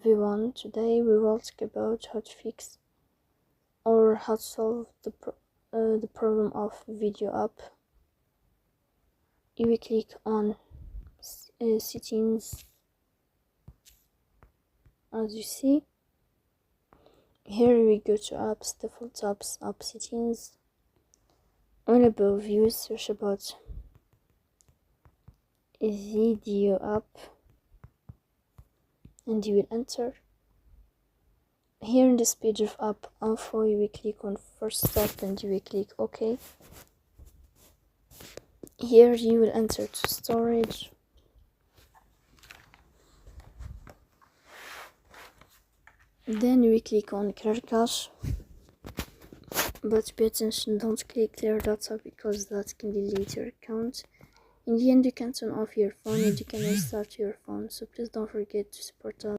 everyone, today we will talk about how to fix or how to solve the problem of Vidio app. You will click on settings, as you see. Here we go to apps, default apps, app settings. On above you search about Vidio app and you will enter. Here in this page of app info, you will click on first step and you will click OK. Here you will enter to storage. Then you will click on clear cache. But pay attention, don't click clear data because that can delete your account. In the end, you can turn off your phone and you can restart your phone. So please don't forget to support us.